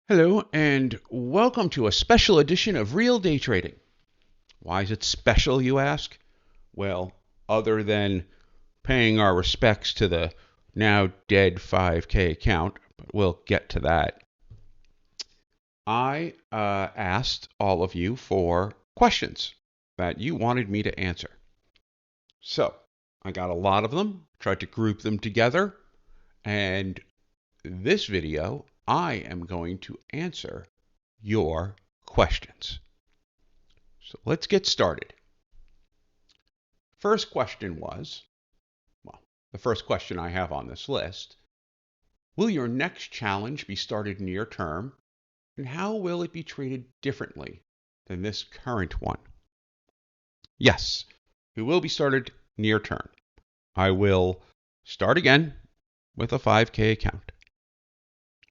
Hello, and welcome to a special edition of Real Day Trading. Why is it special, you ask? Well, other than paying our respects to the now dead 5K account, but we'll get to that. I asked all of you for questions that you wanted me to answer. So I got a lot of them, tried to group them together, and this video, I am going to answer your questions. So let's get started. First question was, well, the first question I have on this list, will your next challenge be started near term, and how will it be traded differently than this current one? Yes, it will be started near term. I will start again with a 5K account.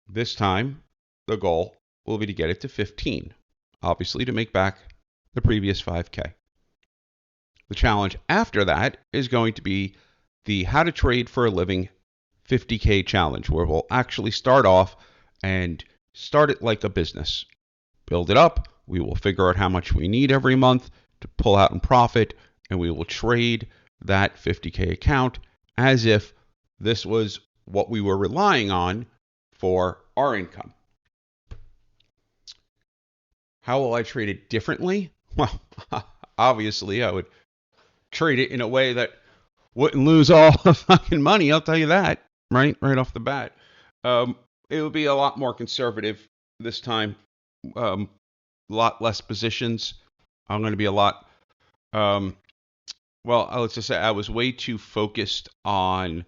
This time, the goal will be to get it to 15, obviously to make back the previous 5K. The challenge after that is going to be the How to Trade for a Living 50K challenge, where we'll actually start off and start it like a business. Build it up. We will figure out how much we need every month to pull out and profit, and we will trade that 50K account as if this was what we were relying on for our income. How will I trade it differently? Well, obviously, I would trade it in a way that wouldn't lose all the fucking money. I'll tell you that, right off the bat. It would be a lot more conservative this time. A lot less positions. I'm going to be a lot. Let's just say I was way too focused on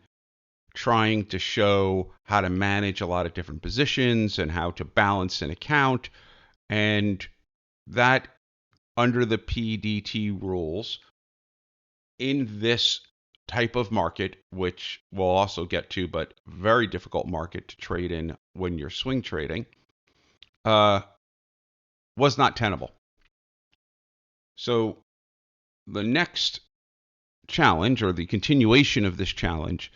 trying to show how to manage a lot of different positions and how to balance an account, and that under the PDT rules in this type of market, which we'll also get to, but very difficult market to trade in when you're swing trading, was not tenable. So the next challenge, or the continuation of this challenge,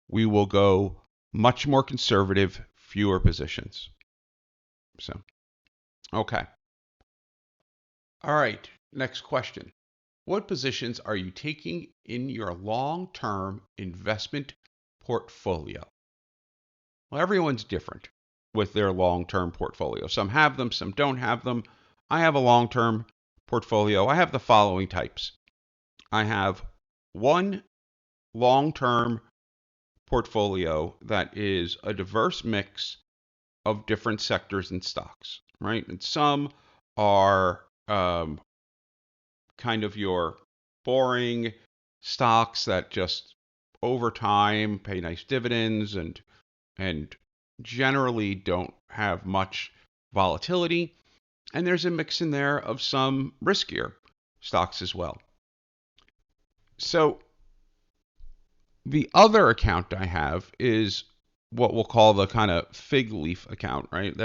we will go much more conservative, fewer positions. So, okay. All right, next question. What positions are you taking in your long-term investment portfolio? Well, everyone's different with their long-term portfolio. Some have them, some don't have them. I have a long-term portfolio. I have the following types. I have one long-term portfolio that is a diverse mix of different sectors and stocks, right? And some are kind of your boring stocks that just over time pay nice dividends and generally don't have much volatility. And there's a mix in there of some riskier stocks as well. So the other account I have is what we'll call the kind of fig leaf account, right?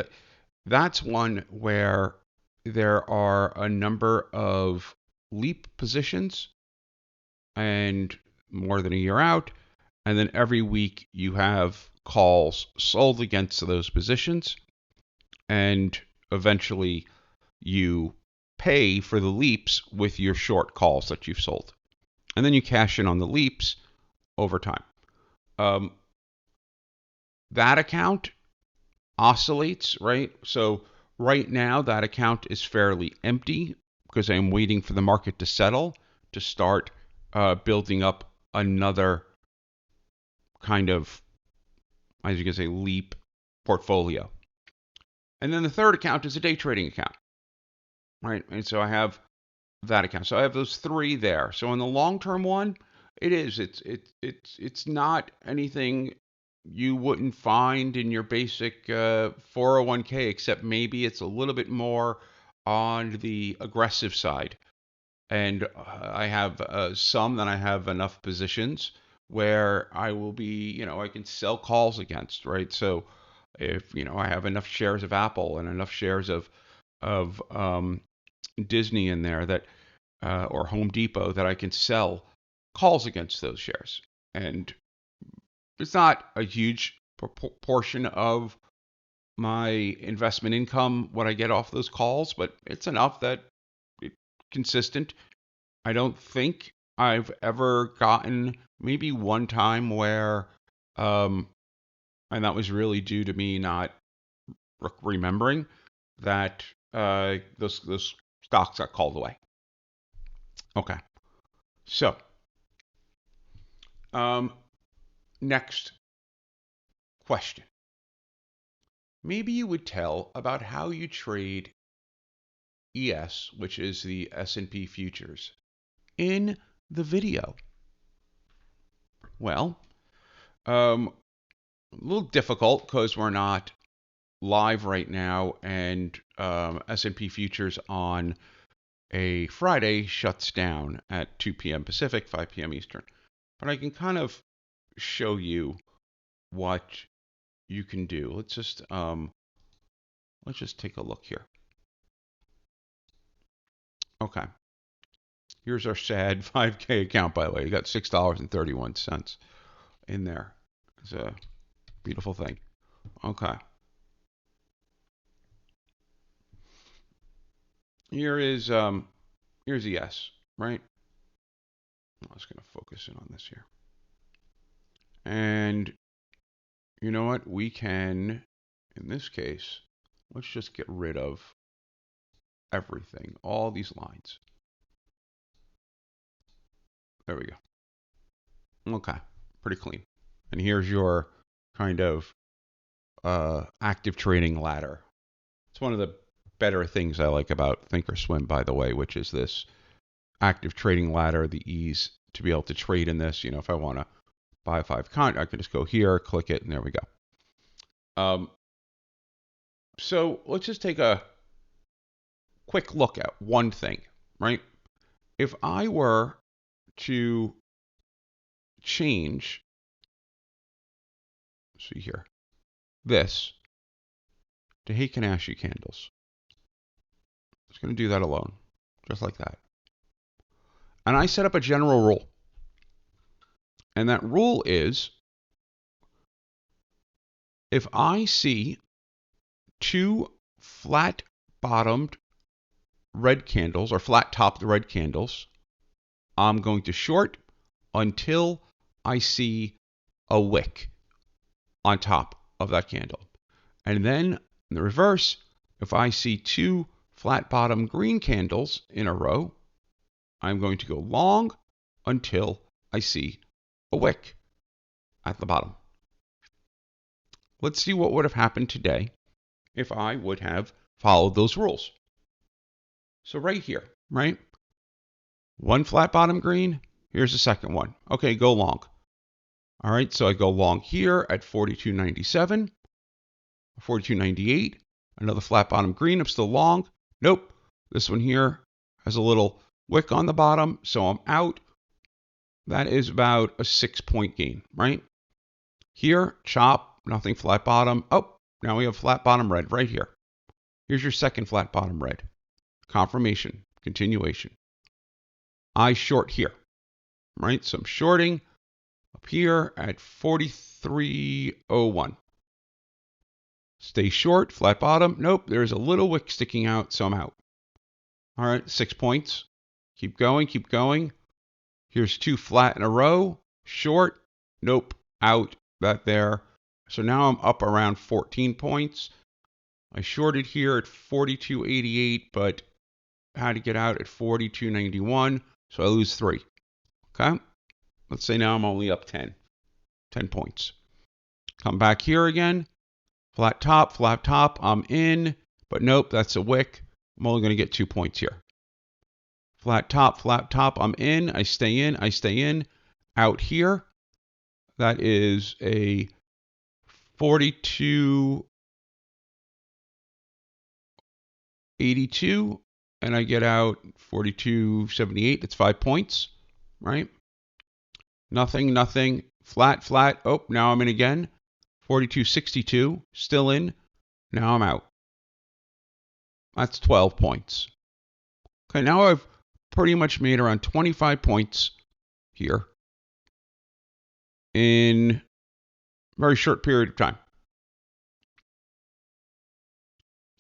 That's one where there are a number of leap positions and more than a year out, and then every week you have calls sold against those positions, and eventually you pay for the leaps with your short calls that you've sold, and then you cash in on the leaps over time. That account oscillates, right? So right now that account is fairly empty because I'm waiting for the market to settle to start building up another kind of, as you can say, leap portfolio. And then the third account is a day trading account, right? And so I have that account. So I have those three there. So in the long-term one, it's not anything you wouldn't find in your basic 401k, except maybe it's a little bit more on the aggressive side. And I have some that I have enough positions where I will be, I can sell calls against, right? So if, I have enough shares of Apple and enough shares of Disney in there that, or Home Depot, that I can sell calls against those shares. And it's not a huge portion of my investment income, what I get off those calls, but it's enough that it's consistent. I don't think I've ever gotten maybe one time where, and that was really due to me not remembering that those stocks got called away. Okay, so next question. Maybe you would tell about how you trade ES, which is the S&P Futures, in the video. Well, a little difficult because we're not live right now, and S&P Futures on a Friday shuts down at 2 p.m. Pacific, 5 p.m. Eastern. But I can kind of show you what you can do. Let's just take a look here. Okay. Here's our sad 5K account, by the way. You got $6.31 in there. It's a beautiful thing. Okay. Here's ES, right? I'm just going to focus in on this here. And you know what? We can, in this case, let's just get rid of everything, all these lines. There we go. Okay, pretty clean. And here's your kind of active trading ladder. It's one of the better things I like about Thinkorswim, by the way, which is this active trading ladder, the ease to be able to trade in this. You know, if I want to buy 5 con, I can just go here, click it, and there we go. So let's just take a quick look at one thing, right? If I were to change, see here, this to Heikin Ashi candles. I'm just going to do that alone, just like that. And I set up a general rule. And that rule is, if I see 2 flat-bottomed red candles or flat-topped red candles, I'm going to short until I see a wick on top of that candle. And then in the reverse, if I see 2 flat-bottomed green candles in a row, I'm going to go long until I see a wick at the bottom. Let's see what would have happened today if I would have followed those rules. So right here, right? 1 flat bottom green, here's the second one. Okay, go long. All right, so I go long here at 42.97, 42.98, another flat bottom green, I'm still long. Nope, this one here has a little wick on the bottom, so I'm out. That is about a 6-point gain, right? Here, chop, nothing flat bottom. Oh, now we have flat bottom red right here. Here's your second flat bottom red. Confirmation, continuation. I short here, right? So I'm shorting up here at 43.01. Stay short, flat bottom. Nope, there's a little wick sticking out, so I'm out. All right, 6 points. Keep going, keep going. Here's 2 flat in a row. Short, nope, out, that there. So now I'm up around 14 points. I shorted here at 42.88, but had to get out at 42.91, so I lose 3. Okay? Let's say now I'm only up 10 points. Come back here again. Flat top, I'm in, but nope, that's a wick. I'm only going to get 2 points here. Flat top, I'm in, I stay in. Out here, that is a 42.82, and I get out 42.78. That's 5 points, right? Nothing. Flat. Oh, now I'm in again. 42.62, still in. Now I'm out. That's 12 points. Okay, now I've pretty much made around 25 points here in a very short period of time.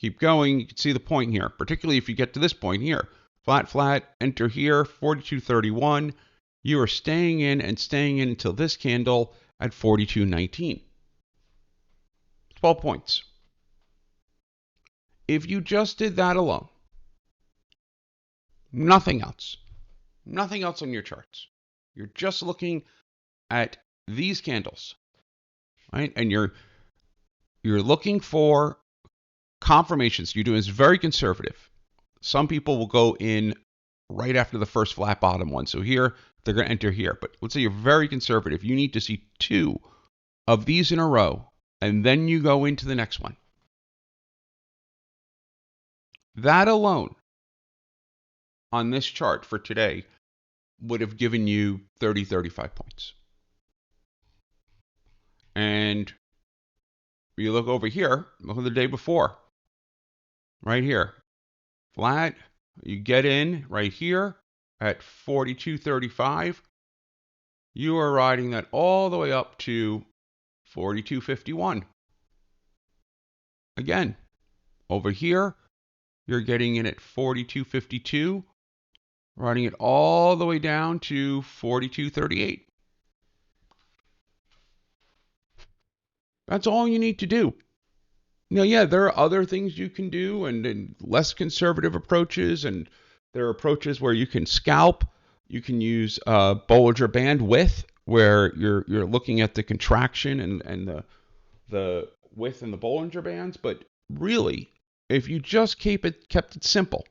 Keep going. You can see the point here, particularly if you get to this point here. Flat, flat, enter here, 42.31. You are staying in and staying in until this candle at 42.19. 12 points. If you just did that alone, nothing else on your charts, you're just looking at these candles, right? And you're looking for confirmations. You're doing this very conservative. Some people will go in right after the first flat bottom one. So here, they're going to enter here. But let's say you're very conservative. You need to see 2 of these in a row, and then you go into the next one. That alone on this chart for today would have given you 30, 35 points. And you look over here, look at the day before, right here, flat, you get in right here at 42.35. You are riding that all the way up to 42.51. Again, over here, you're getting in at 42.52, riding it all the way down to 42.38. That's all you need to do. Now, yeah, there are other things you can do and less conservative approaches, and there are approaches where you can scalp. You can use Bollinger Band width, where you're looking at the contraction and the width in the Bollinger Bands. But really, if you just kept it simple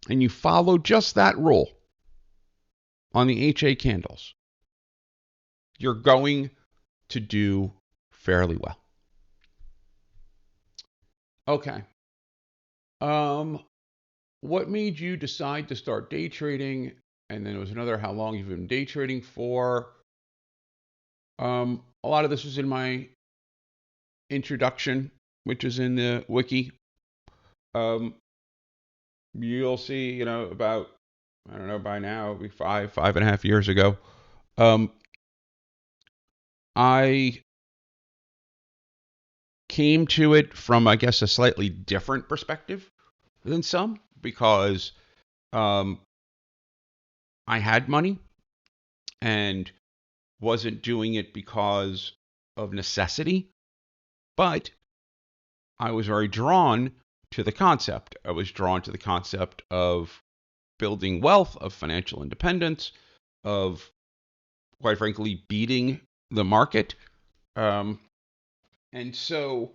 and you follow just that rule on the HA candles, you're going to do fairly well. Okay. What made you decide to start day trading? And then it was another, how long you've been day trading for. A lot of this was in my introduction, which is in the Wiki. You'll see, about, I don't know, by now, it'll be 5.5 years ago. I came to it from, I guess, a slightly different perspective than some, because I had money and wasn't doing it because of necessity, but I was very drawn to the concept. I was drawn to the concept of building wealth, of financial independence, of, quite frankly, beating the market. And so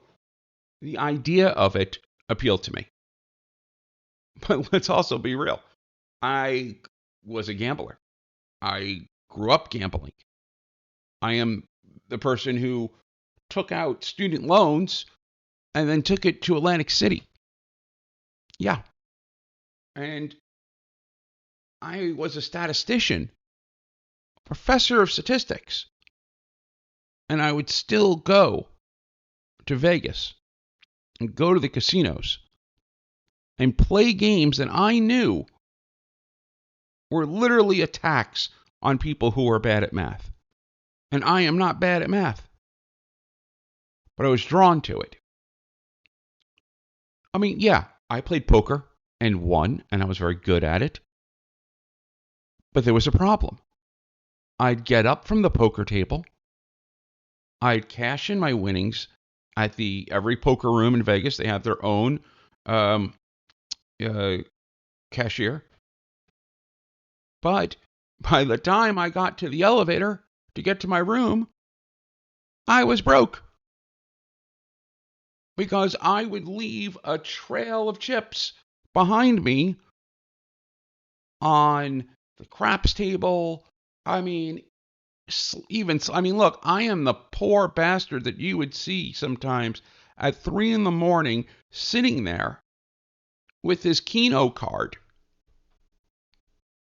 the idea of it appealed to me. But let's also be real. I was a gambler. I grew up gambling. I am the person who took out student loans and then took it to Atlantic City. Yeah. And I was a statistician, professor of statistics. And I would still go to Vegas and go to the casinos and play games that I knew were literally attacks on people who were bad at math. And I am not bad at math, but I was drawn to it. I mean, yeah, I played poker and won, and I was very good at it. But there was a problem. I'd get up from the poker table. I'd cash in my winnings at every poker room in Vegas. They have their own cashier. But by the time I got to the elevator to get to my room, I was broke. Because I would leave a trail of chips behind me on the craps table. I mean, look, I am the poor bastard that you would see sometimes at 3 a.m. sitting there with his Keno card.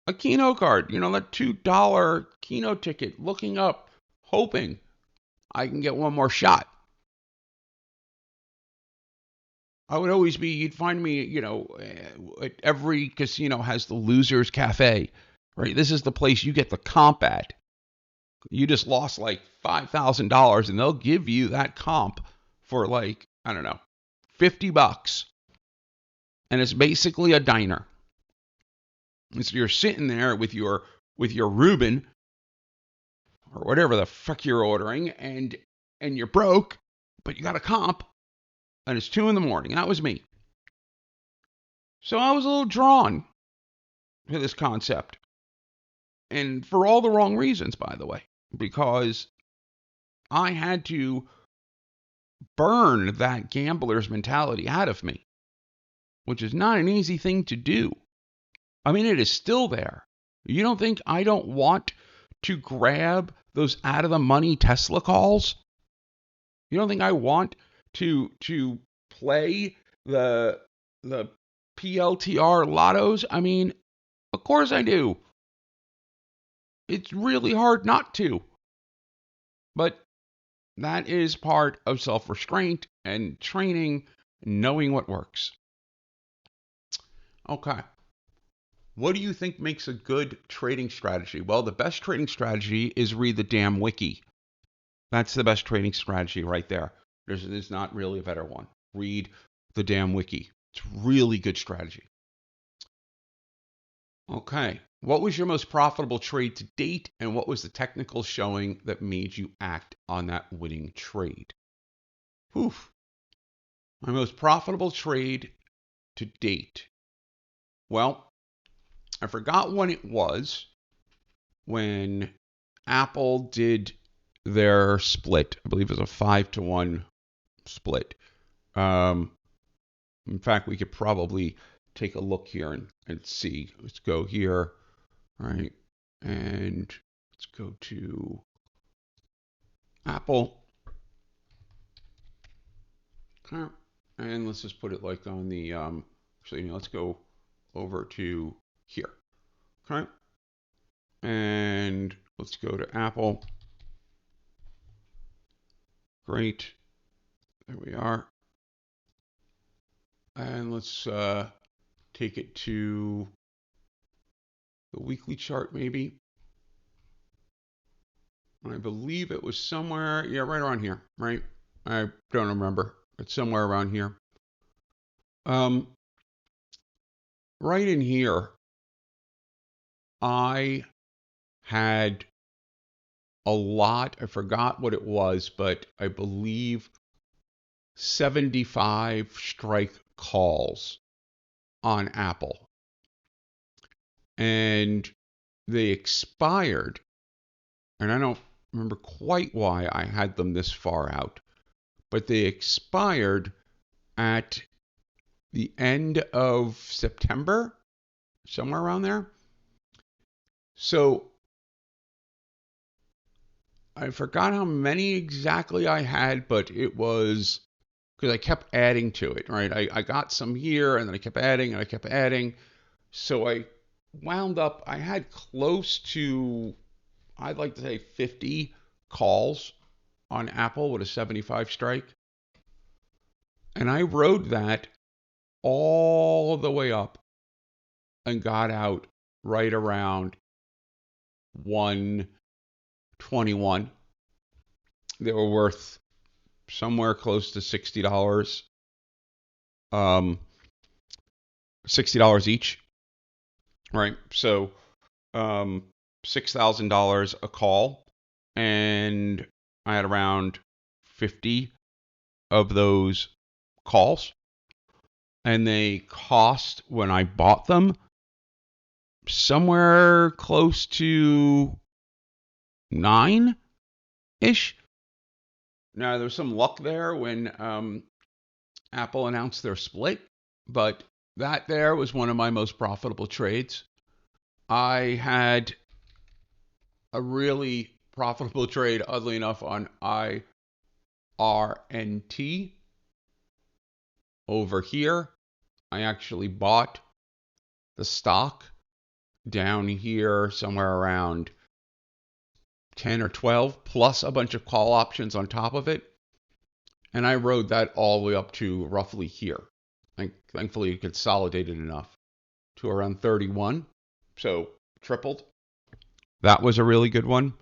A Keno card, that $2 Keno ticket, looking up, hoping I can get one more shot. I would always be, you'd find me, at every casino has the Losers Cafe, right? This is the place you get the comp at. You just lost like $5,000 and they'll give you that comp for like, I don't know, $50. and it's basically a diner. And so you're sitting there with your Reuben or whatever the fuck you're ordering, and you're broke, but you got a comp, and it's 2 in the morning. That was me. So I was a little drawn to this concept, and for all the wrong reasons, by the way, because I had to burn that gambler's mentality out of me, which is not an easy thing to do. I mean, it is still there. You don't think I don't want to grab those out of the money Tesla calls? You don't think I want to play the PLTR lottos? I mean, of course I do. It's really hard not to. But that is part of self-restraint and training, knowing what works. Okay. What do you think makes a good trading strategy? Well, the best trading strategy is read the damn Wiki. That's the best trading strategy right there. There's not really a better one. Read the damn Wiki. It's really good strategy. Okay. What was your most profitable trade to date, and what was the technical showing that made you act on that winning trade? Oof. My most profitable trade to date. Well, I forgot when it was when Apple did their split. I believe it was a 5-to-1 split. In fact, we could probably take a look here and see. Let's go here, right? And let's go to Apple. Okay. And let's just put it like on the, actually, let's go over to here. Okay. And let's go to Apple. Great. There we are. And let's take it to the weekly chart, maybe. I believe it was somewhere, yeah, right around here, right? I don't remember. It's somewhere around here. Right in here, I had a lot, I forgot what it was, but I believe 75 strike calls on Apple. And they expired, and I don't remember quite why I had them this far out, but they expired at the end of September, somewhere around there. So I forgot how many exactly I had, but it was because I kept adding to it, right? I got some here, and then I kept adding, and I kept adding. So I wound up, I had close to, I'd like to say 50 calls on Apple with a 75 strike. And I rode that all the way up and got out right around 121. They were worth somewhere close to $60. $60 each, right? So $6,000 a call, and I had around 50 of those calls, and they cost, when I bought them, somewhere close to 9-ish. Now, there was some luck there when Apple announced their split, but that there was one of my most profitable trades. I had a really profitable trade, oddly enough, on IRNT. Over here, I actually bought the stock down here somewhere around 10 or 12, plus a bunch of call options on top of it. And I rode that all the way up to roughly here. Thankfully, it consolidated enough to around 31. So tripled. That was a really good one.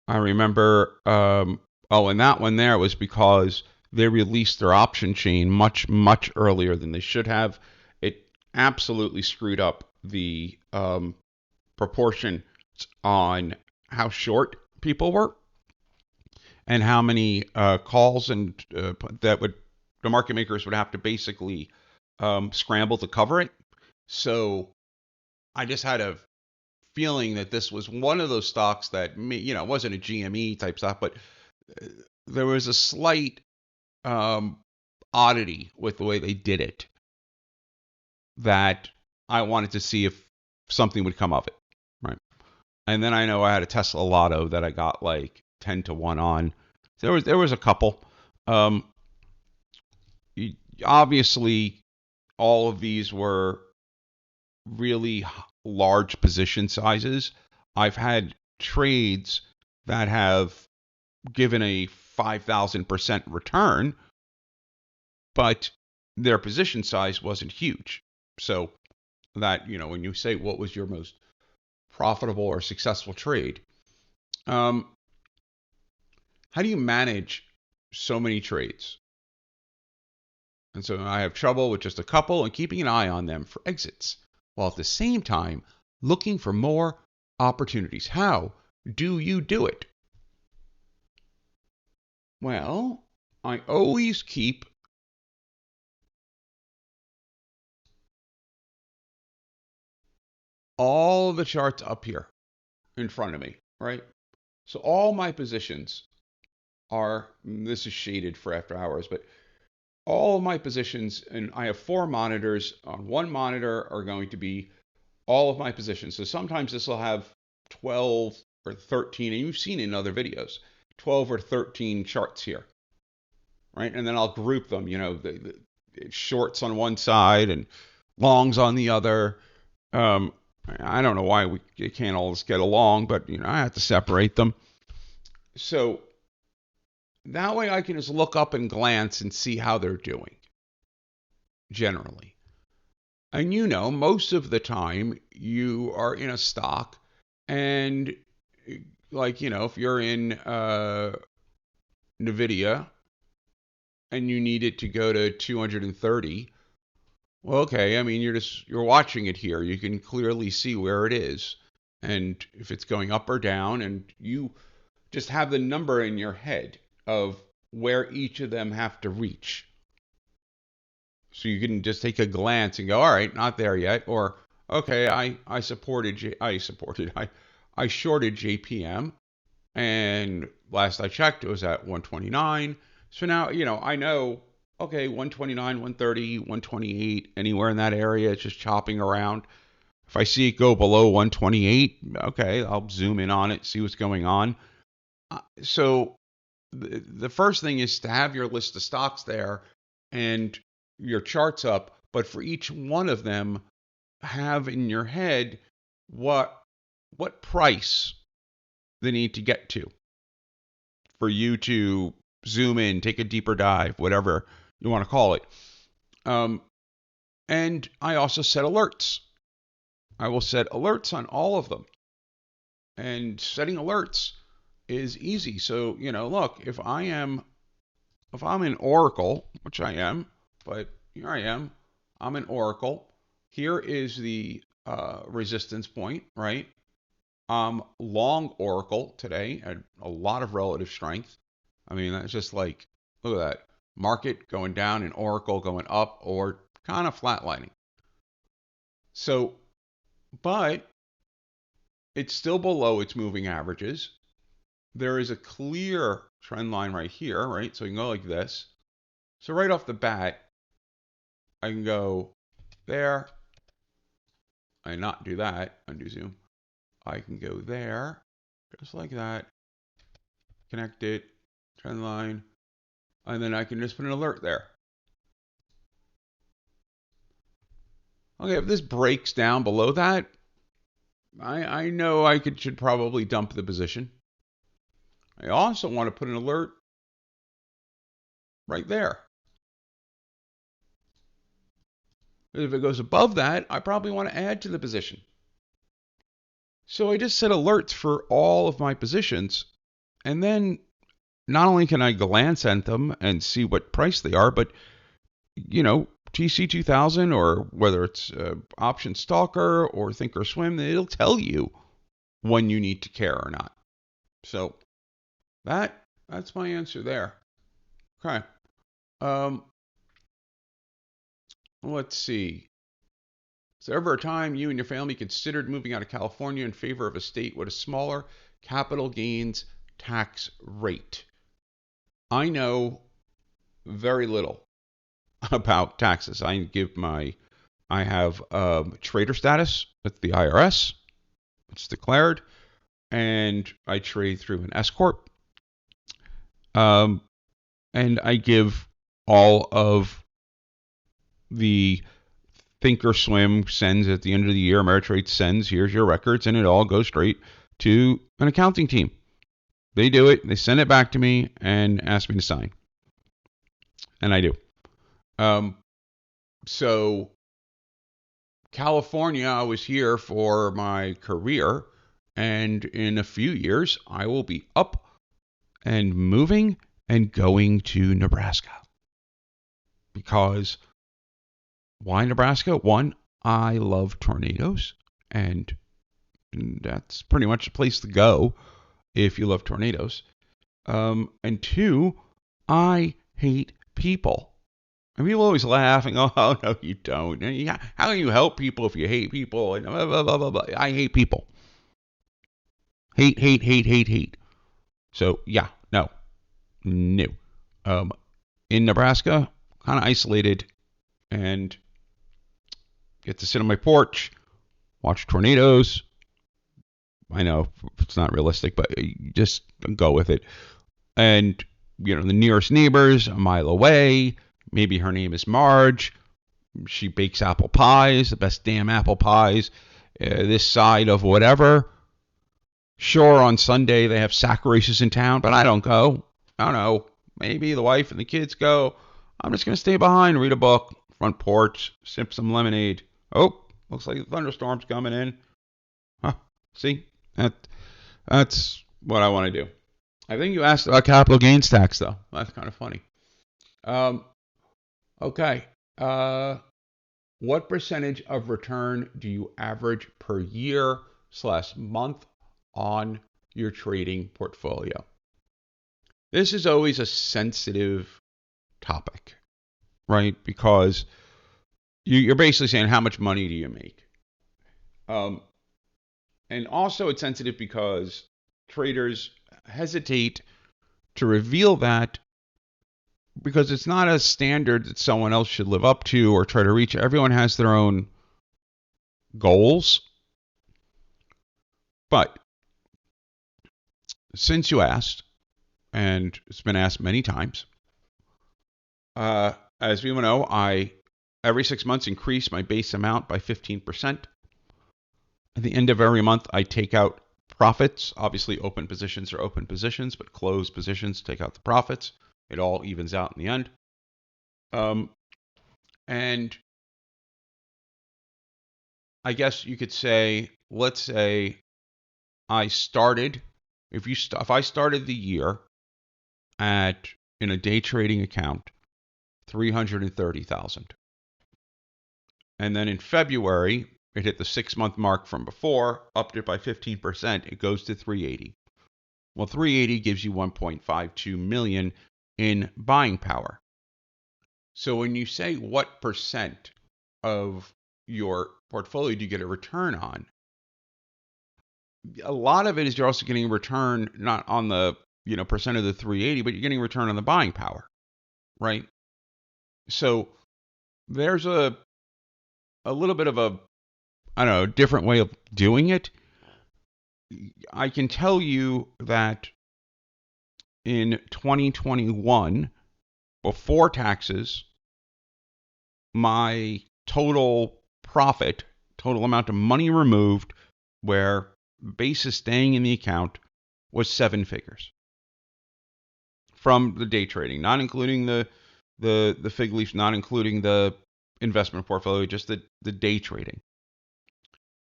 I remember, and that one there was because they released their option chain much, much earlier than they should have. absolutely screwed up the proportion on how short people were and how many calls and that would the market makers would have to basically scramble to cover it. So I just had a feeling that this was one of those stocks that wasn't a GME type stock, but there was a slight oddity with the way they did it that I wanted to see if something would come of it, right? And then I know I had a Tesla Lotto that I got like 10 to 1 on. There was a couple. Um, Obviously, all of these were really large position sizes. I've had trades that have given a 5,000% return, but their position size wasn't huge. So that, when you say what was your most profitable or successful trade, how do you manage so many trades? And so I have trouble with just a couple and keeping an eye on them for exits, while at the same time looking for more opportunities. How do you do it? Well, I always keep all the charts up here in front of me, right? So all my positions are, this is shaded for after hours, but all of my positions, and I have 4 monitors. On one monitor are going to be all of my positions. So sometimes this will have 12 or 13, and you've seen in other videos, 12 or 13 charts here, right? And then I'll group them, the shorts on one side and longs on the other. Um, I don't know why we can't all just get along, but I have to separate them. So that way I can just look up and glance and see how they're doing generally. And most of the time you are in a stock and like, if you're in Nvidia and you need it to go to 230, well, okay, I mean, you're watching it here. You can clearly see where it is and if it's going up or down, and you just have the number in your head of where each of them have to reach. So you can just take a glance and go, all right, not there yet, or okay, I shorted JPM, and last I checked it was at 129. So now I know, okay, 129, 130, 128, anywhere in that area, it's just chopping around. If I see it go below 128, okay, I'll zoom in on it, see what's going on. So the first thing is to have your list of stocks there and your charts up, but for each one of them, have in your head what price they need to get to for you to zoom in, take a deeper dive, whatever you want to call it. And I also set alerts. I will set alerts on all of them. And setting alerts is easy. So, look, if I'm in Oracle, which I am, but here I am, I'm in Oracle. Here is the resistance point, right? Long Oracle today at a lot of relative strength. I mean, that's just like, look at that. Market going down and Oracle going up or kind of flatlining. So, but it's still below its moving averages. There is a clear trend line right here, right? So you can go like this. So right off the bat, I can go there. I not do that, undo zoom. I can go there, just like that. Connect it, trend line, and then I can just put an alert there. Okay, if this breaks down below that, I know I should probably dump the position. I also want to put an alert right there. If it goes above that, I probably want to add to the position. So I just set alerts for all of my positions, and then not only can I glance at them and see what price they are, but TC2000 or whether it's Option Stalker or Thinkorswim, it'll tell you when you need to care or not. So that's my answer there. Okay. Let's see. Is there ever a time you and your family considered moving out of California in favor of a state with a smaller capital gains tax rate? I know very little about taxes. I have trader status with the IRS. It's declared, and I trade through an S corp. And I give all of the Thinkorswim sends at the end of the year. Ameritrade sends, here's your records, and it all goes straight to an accounting team. They do it. They send it back to me and ask me to sign, and I do. So California, I was here for my career, and in a few years, I will be up and moving and going to Nebraska. Because why Nebraska? One, I love tornadoes, and that's pretty much a place to go if you love tornadoes. And two, I hate people. And people always laugh and go, oh, no, you don't. And how can you help people if you hate people? And blah, blah, blah, blah, blah. I hate people. Hate. So, yeah, no. In Nebraska, kind of isolated, and get to sit on my porch, watch tornadoes. I know it's not realistic, but just go with it. And, the nearest neighbor's a mile away. Maybe her name is Marge. She bakes apple pies, the best damn apple pies, this side of whatever. Sure, on Sunday they have sack races in town, but I don't go. I don't know. Maybe the wife and the kids go. I'm just going to stay behind, read a book, front porch, sip some lemonade. Oh, looks like a thunderstorm's coming in. Huh, see? That's what I want to do. I think you asked about capital gains tax, though. That's kind of funny. Okay. What percentage of return do you average per year/month on your trading portfolio? This is always a sensitive topic, right? Because you're basically saying, how much money do you make? And also it's sensitive because traders hesitate to reveal that because it's not a standard that someone else should live up to or try to reach. Everyone has their own goals. But since you asked, and it's been asked many times, as we know, I every 6 months increase my base amount by 15%. At the end of every month, I take out profits. Obviously, open positions are open positions, but closed positions take out the profits. It all evens out in the end. And I guess you could say, let's say I started, if I started the year in a day trading account, 330,000. And then in February, it hit the 6-month mark from before, upped it by 15%, it goes to 380. Well, 380 gives you 1.52 million in buying power. So when you say what percent of your portfolio do you get a return on, a lot of it is you're also getting a return not on the percent of the 380, but you're getting a return on the buying power, right? So there's a little bit of a, I don't know, different way of doing it. I can tell you that in 2021, before taxes, my total profit, total amount of money removed, where base is staying in the account, was 7 figures from the day trading, not including the fig leaves, not including the investment portfolio, just the day trading.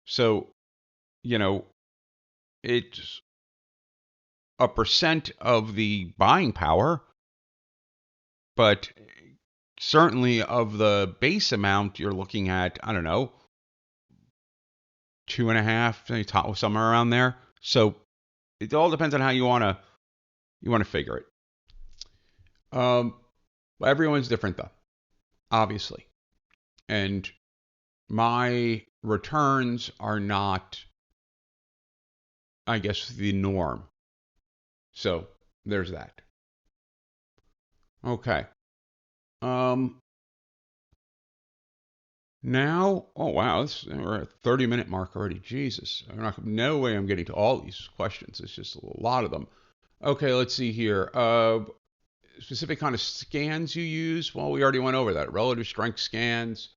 So, it's a percent of the buying power, but certainly of the base amount, you're looking at, I don't know, 2.5, somewhere around there. So it all depends on how you want to figure it. Everyone's different though, obviously, and my returns are not, I guess, the norm. So there's that. Okay. Now, oh wow, we're at 30-minute mark already. Jesus, no way I'm getting to all these questions. It's just a lot of them. Okay, let's see here. Specific kind of scans you use. Well, we already went over that. Relative strength scans.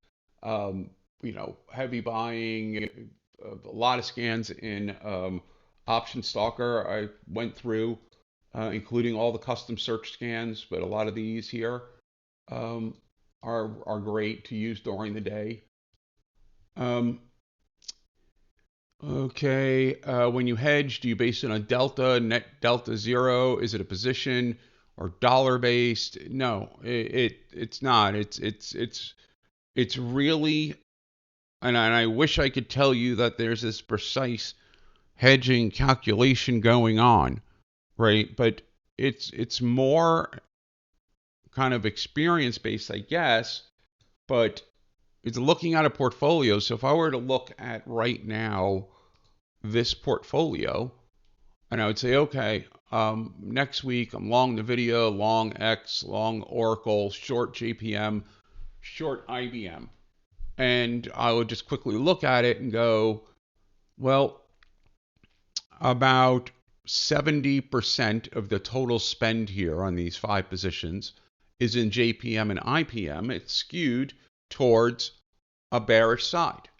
Heavy buying. A lot of scans in Option Stalker. I went through, including all the custom search scans, but a lot of these here um, are great to use during the day. Okay, when you hedge, do you base it on delta, net delta zero? Is it a position or dollar based? No, it's not. It's really, and I wish I could tell you that there's this precise hedging calculation going on, right? But it's more kind of experience based, I guess. But it's looking at a portfolio. So if I were to look at right now this portfolio, and I would say, okay, next week I'm long NVIDIA, long X, long Oracle, short JPM, short IBM. And I would just quickly look at it and go, well, about 70% of the total spend here on these 5 positions is in JPM and IPM. It's skewed towards a bearish side.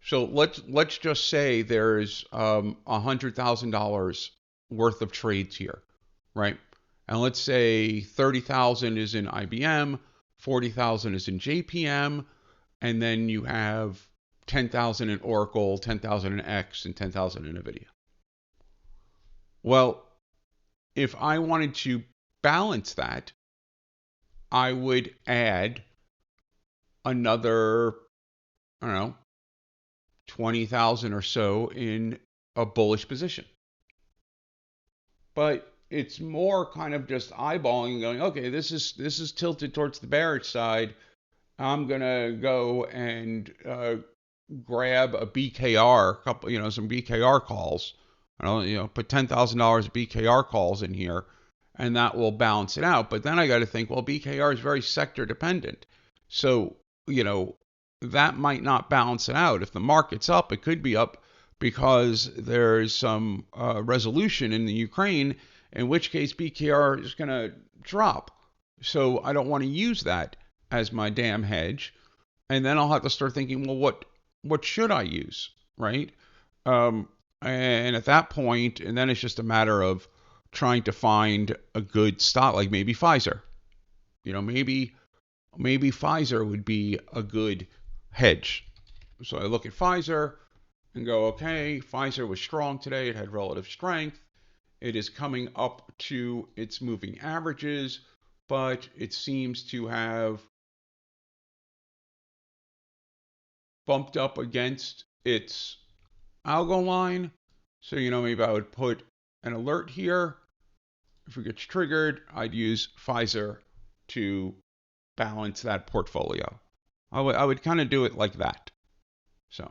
So let's just say there's $100,000 worth of trades here, right? And let's say 30,000 is in IBM, 40,000 is in JPM, and then you have 10,000 in Oracle, 10,000 in X, and 10,000 in NVIDIA. Well, if I wanted to balance that, I would add another, I don't know, 20,000 or so in a bullish position. But it's more kind of just eyeballing and going, okay, this is tilted towards the bearish side. I'm gonna go and grab a BKR, some BKR calls. Put $10,000 of BKR calls in here, and that will balance it out. But then I got to think, well, BKR is very sector dependent, so that might not balance it out. If the market's up, it could be up because there's some resolution in the Ukraine, in which case BKR is going to drop. So I don't want to use that as my damn hedge. And then I'll have to start thinking, well, what should I use, right? And at that point, and then it's just a matter of trying to find a good stock, like maybe Pfizer. Maybe Pfizer would be a good hedge. So I look at Pfizer and go, okay, Pfizer was strong today. It had relative strength. It is coming up to its moving averages, but it seems to have bumped up against its algo line. So, maybe I would put an alert here. If it gets triggered, I'd use Pfizer to balance that portfolio. I would kind of do it like that. So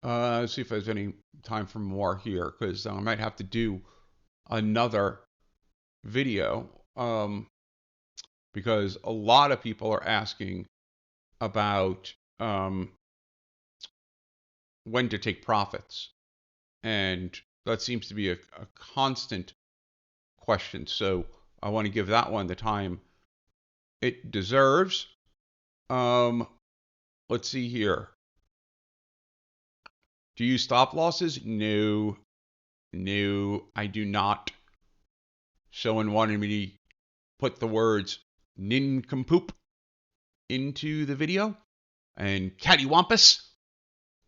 let's see if there's any time for more here, because I might have to do another video because a lot of people are asking about when to take profits. And that seems to be a constant question. So I want to give that one the time it deserves. Let's see here. Do you use stop losses? No, I do not. Someone wanted me to put the words nincompoop into the video and cattywampus.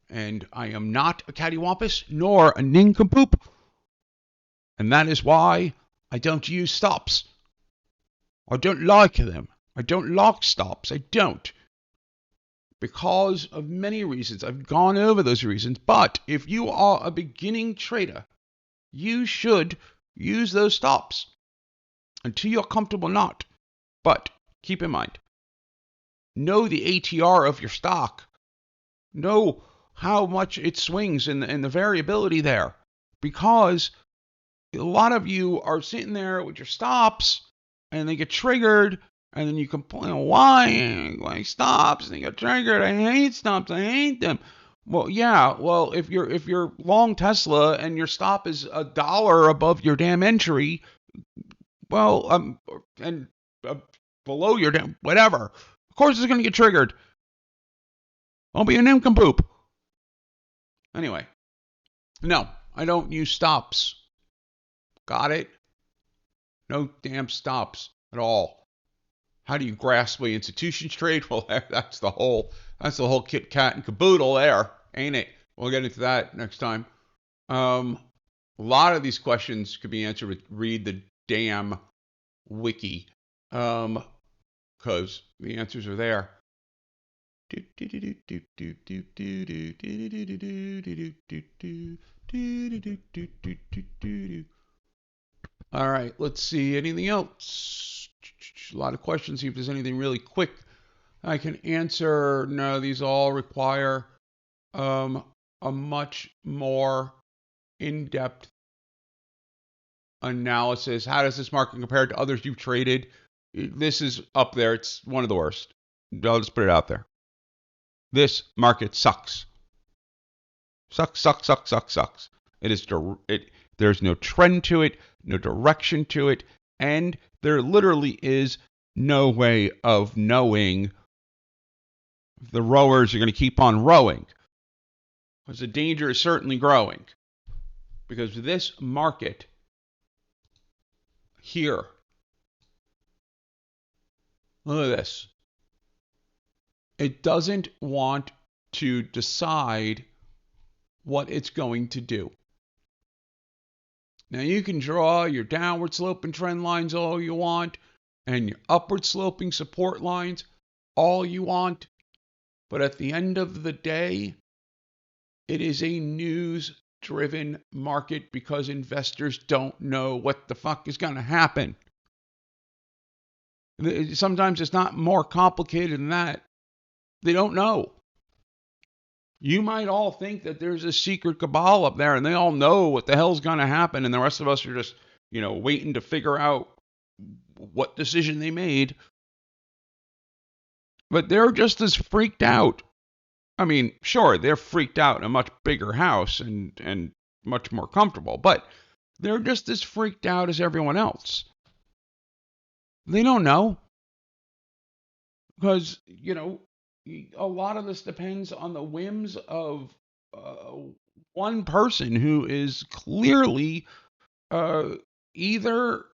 And I am not a cattywampus nor a nincompoop. And that is why I don't use stops. I don't like them. I don't lock stops. I don't. Because of many reasons. I've gone over those reasons. But if you are a beginning trader, you should use those stops until you're comfortable not. But keep in mind, know the ATR of your stock. Know how much it swings and the variability there. Because a lot of you are sitting there with your stops and they get triggered and then you complain, why stops? And they get triggered. I hate stops. I hate them. Well, yeah. Well, if you're long Tesla and your stop is $1 above your damn entry, well, and below your damn whatever, of course it's going to get triggered. I'll be an nincompoop. Anyway, no, I don't use stops. Got it? No damn stops at all. How do you grasp the institutions trade? Well, that's the whole kit kat and caboodle there, ain't it? We'll get into that next time. A lot of these questions could be answered with read the damn Wiki, because the answers are there. All right, let's see. Anything else? A lot of questions. See if there's anything really quick I can answer. No, these all require a much more in-depth analysis. How does this market compare to others you've traded? This is up there. It's one of the worst. I'll just put it out there. This market sucks. Sucks. It is there's no trend to it, no direction to it, and there literally is no way of knowing if the rowers are going to keep on rowing. Because the danger is certainly growing. Because this market here, look at this. It doesn't want to decide what it's going to do. Now you can draw your downward sloping trend lines all you want and your upward sloping support lines all you want, but at the end of the day, it is a news-driven market because investors don't know what the fuck is going to happen. Sometimes it's not more complicated than that. They don't know. You might all think that there's a secret cabal up there and they all know what the hell's going to happen and the rest of us are just, waiting to figure out what decision they made. But they're just as freaked out. I mean, sure, they're freaked out in a much bigger house and much more comfortable, but they're just as freaked out as everyone else. They don't know. Because, a lot of this depends on the whims of one person who is clearly either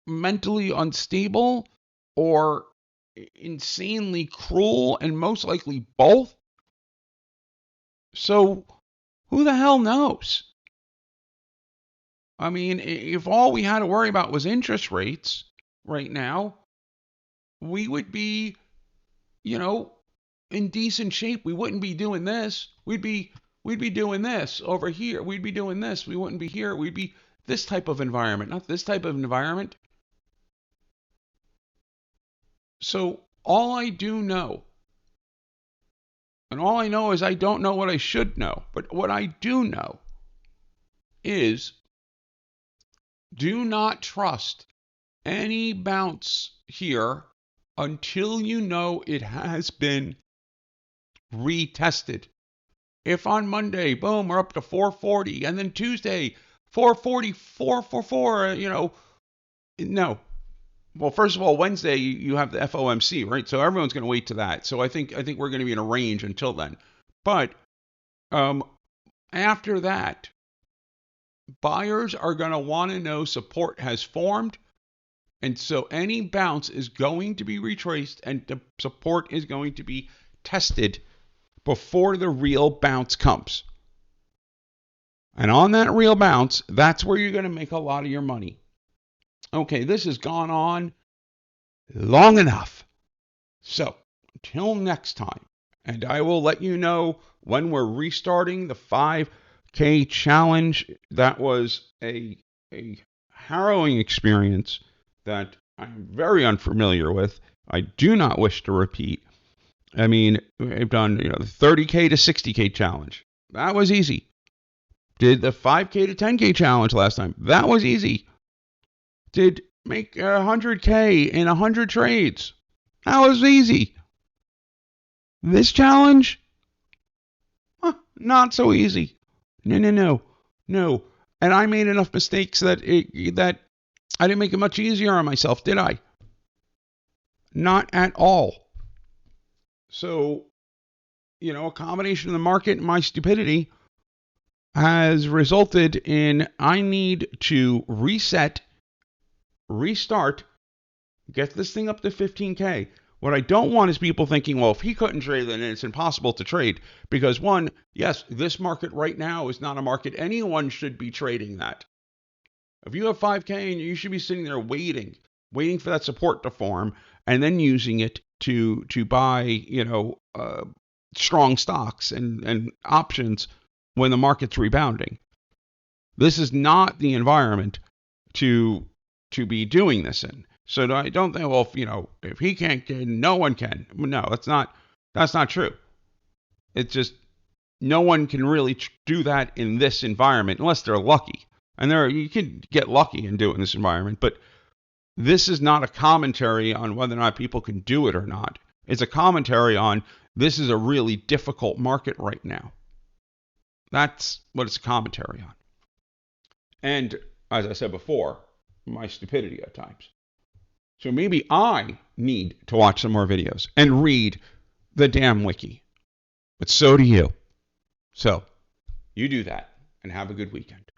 mentally unstable or insanely cruel, and most likely both. So who the hell knows? I mean, if all we had to worry about was interest rates right now, we would be, in decent shape. We wouldn't be doing this. We'd be doing this over here. We'd be doing this. We wouldn't be here. We'd be this type of environment, not this type of environment. So all I do know, and all I know is I don't know what I should know, but what I do know is do not trust any bounce here until you know it has been retested. If on Monday, boom, we're up to 440, and then Tuesday, 440, 444, no. Well, first of all, Wednesday you have the FOMC, right? So everyone's going to wait to that. So I think we're going to be in a range until then. But after that, buyers are going to want to know support has formed. And so any bounce is going to be retraced and the support is going to be tested before the real bounce comes. And on that real bounce, that's where you're going to make a lot of your money. Okay, this has gone on long enough. So, until next time, and I will let you know when we're restarting the 5K challenge. That was a harrowing experience that I'm very unfamiliar with. I do not wish to repeat. I mean, I've done the 30K to 60K challenge. That was easy. Did the 5K to 10K challenge last time. That was easy. Did make 100K in 100 trades. That was easy. This challenge, not so easy. No. And I made enough mistakes that I didn't make it much easier on myself, did I? Not at all. So, a combination of the market and my stupidity has resulted in I need to restart, get this thing up to 15K. What I don't want is people thinking, well, if he couldn't trade, then it's impossible to trade. Because one, yes, this market right now is not a market anyone should be trading that. If you have 5K, and you should be sitting there waiting for that support to form, and then using it to buy, strong stocks and options when the market's rebounding. This is not the environment to be doing this in. So I don't think, well, if he can't, no one can. No, that's not true. It's just no one can really do that in this environment unless they're lucky. And you can get lucky and do it in this environment, but this is not a commentary on whether or not people can do it or not. It's a commentary on this is a really difficult market right now. That's what it's a commentary on. And as I said before, my stupidity at times. So maybe I need to watch some more videos and read the damn wiki. But so do you. So you do that and have a good weekend.